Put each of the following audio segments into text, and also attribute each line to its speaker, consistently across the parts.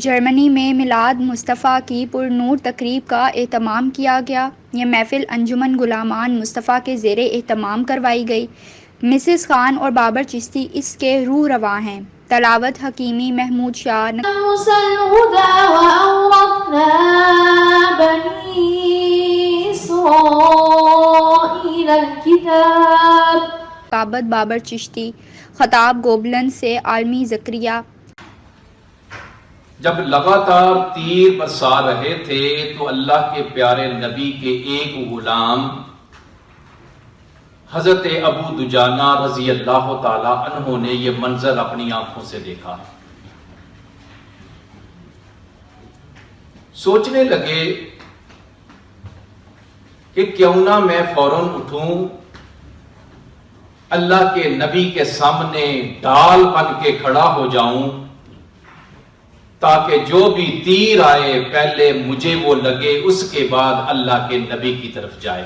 Speaker 1: جرمنی میں میلاد مصطفیٰ کی پرنور تقریب کا اہتمام کیا گیا۔ یہ محفل انجمن غلامان مصطفیٰ کے زیر اہتمام کروائی گئی۔ مسز خان اور بابر چشتی اس کے روح رواں ہیں۔ تلاوت حکیمی محمود شاہ بابت بابر چشتی خطاب گوبلن سے عالمی زکریہ۔
Speaker 2: جب لگاتار تیر برسا رہے تھے تو اللہ کے پیارے نبی کے ایک غلام حضرت ابو دجانہ رضی اللہ تعالی عنہ نے یہ منظر اپنی آنکھوں سے دیکھا۔ سوچنے لگے کہ کیوں نہ میں فوراً اٹھوں، اللہ کے نبی کے سامنے ڈال بن کے کھڑا ہو جاؤں تاکہ جو بھی تیر آئے پہلے مجھے وہ لگے، اس کے بعد اللہ کے نبی کی طرف جائے۔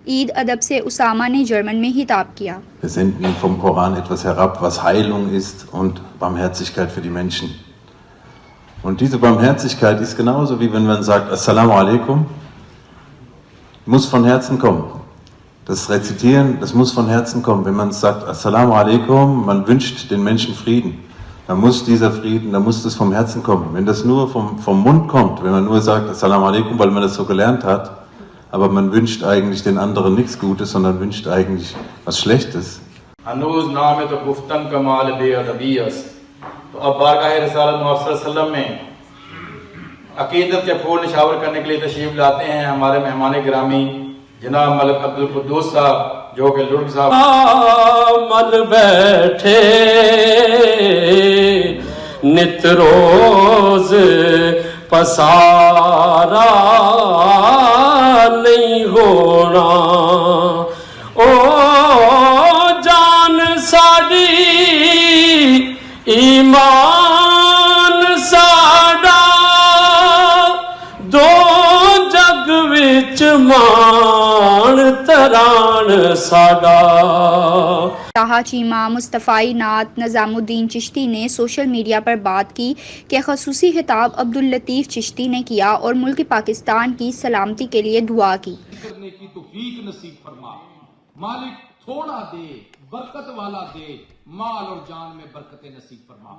Speaker 1: عید ادب سے اسامہ نے جرمن میں خطاب کیا۔
Speaker 3: Wir senden vom Koran etwas herab, was Heilung ist und Barmherzigkeit für die Menschen. Und diese Barmherzigkeit ist genauso wie wenn man sagt Assalamu alaikum, muss von Herzen kommen. Das Rezitieren, das muss von Herzen kommen. Wenn man sagt Assalamu alaikum, man wünscht den Menschen Frieden, dann muss dieser Frieden, dann muss das vom Herzen kommen. Wenn das nur vom Mund kommt, wenn man nur sagt Assalamu alaikum, weil man das so gelernt hat, aber man wünscht eigentlich den anderen nichts Gutes, sondern wünscht eigentlich was Schlechtes.
Speaker 4: ہنوز نام تو گفتن کمال بے ادبی است۔ تو اب بارگاہ رسالت محمد صلی اللہ علیہ وسلم میں عقیدت کے پھول نشاور کرنے کے لیے تشریف لاتے ہیں ہمارے مہمان گرامی جناب ملک عبدالقدوس صاحب، جو کہ لڑک صاحب
Speaker 5: مل بیٹھے نت روز پسارا نہیں ہونا، او جان ساڈی ایمان ساڈا دو جگ وچ مان تران ساڈا۔
Speaker 1: طه چیمہ مصطفی نعت نظام الدین چشتی نے سوشل میڈیا پر بات کی کہ خصوصی خطاب عبداللطیف چشتی نے کیا اور ملک پاکستان کی سلامتی کے لیے دعا کی۔
Speaker 2: کرنے کی توفیق نصیب فرما، مالک تھوڑا دے برکت والا دے، مال اور جان میں برکت نصیب فرما،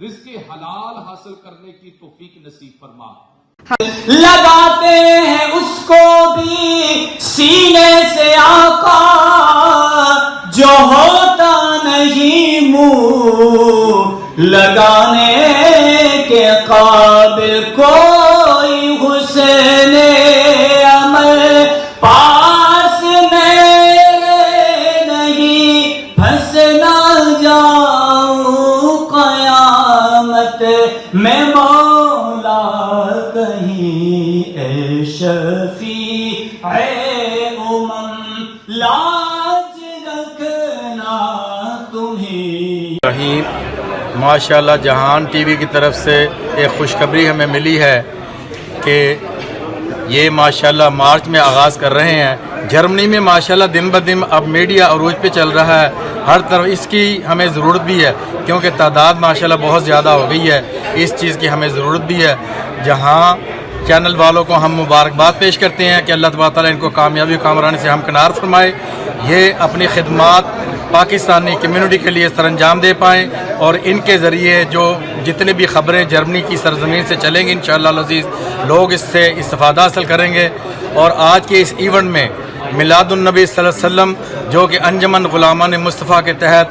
Speaker 2: رزق حلال حاصل کرنے کی توفیق نصیب فرما۔
Speaker 5: لگاتے ہیں اس کو بھی سینے سے آقا جو ہوتا نہیں منہ لگانے کے قابل، کوئی حسین عمل پاس میں نہیں، پھنس نہ جاؤں قیامت میں مولا کہیں، اے شفیع لاج رکھنا تمہیں۔
Speaker 4: ماشاءاللہ جہان ٹی وی کی طرف سے ایک خوشخبری ہمیں ملی ہے کہ یہ ماشاءاللہ مارچ میں آغاز کر رہے ہیں۔ جرمنی میں ماشاءاللہ دن بدن اب میڈیا عروج پہ چل رہا ہے، ہر طرف اس کی ہمیں ضرورت بھی ہے کیونکہ تعداد ماشاءاللہ بہت زیادہ ہو گئی ہے، اس چیز کی ہمیں ضرورت بھی ہے۔ جہاں چینل والوں کو ہم مبارکباد پیش کرتے ہیں کہ اللہ تبارک تعالیٰ ان کو کامیابی و کامرانی سے ہمکنار فرمائے، یہ اپنی خدمات پاکستانی کمیونٹی کے لیے سر انجام دے پائیں اور ان کے ذریعے جو جتنے بھی خبریں جرمنی کی سرزمین سے چلیں گی انشاءاللہ العزیز لوگ اس سے استفادہ حاصل کریں گے۔ اور آج کے اس ایونٹ میں میلاد النبی صلی اللہ علیہ وسلم جو کہ انجمن غلامان مصطفیٰ کے تحت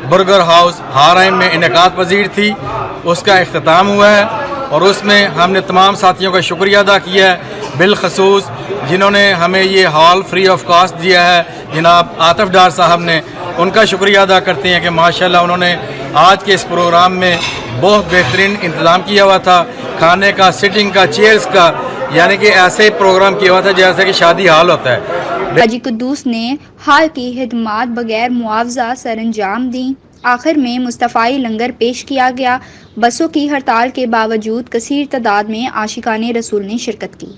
Speaker 4: برگر ہاؤس ہارائم میں انعقاد پذیر تھی، اس کا اختتام ہوا ہے اور اس میں ہم نے تمام ساتھیوں کا شکریہ ادا کیا ہے، بالخصوص جنہوں نے ہمیں یہ ہال فری آف کاسٹ دیا ہے، جناب عاطف ڈار صاحب نے، ان کا شکریہ ادا کرتے ہیں کہ ماشاءاللہ انہوں نے آج کے اس پروگرام میں بہت بہترین انتظام کیا ہوا تھا، کھانے کا، سٹنگ کا، چیئرز کا، یعنی کہ ایسے پروگرام کیا ہوا تھا جیسے کہ شادی ہال ہوتا ہے۔
Speaker 1: حاجی قدوس نے ہال کی خدمات بغیر معاوضہ سر انجام دیں۔ آخر میں مصطفی لنگر پیش کیا گیا۔ بسوں کی ہڑتال کے باوجود کثیر تعداد میں عاشقان رسول نے شرکت کی۔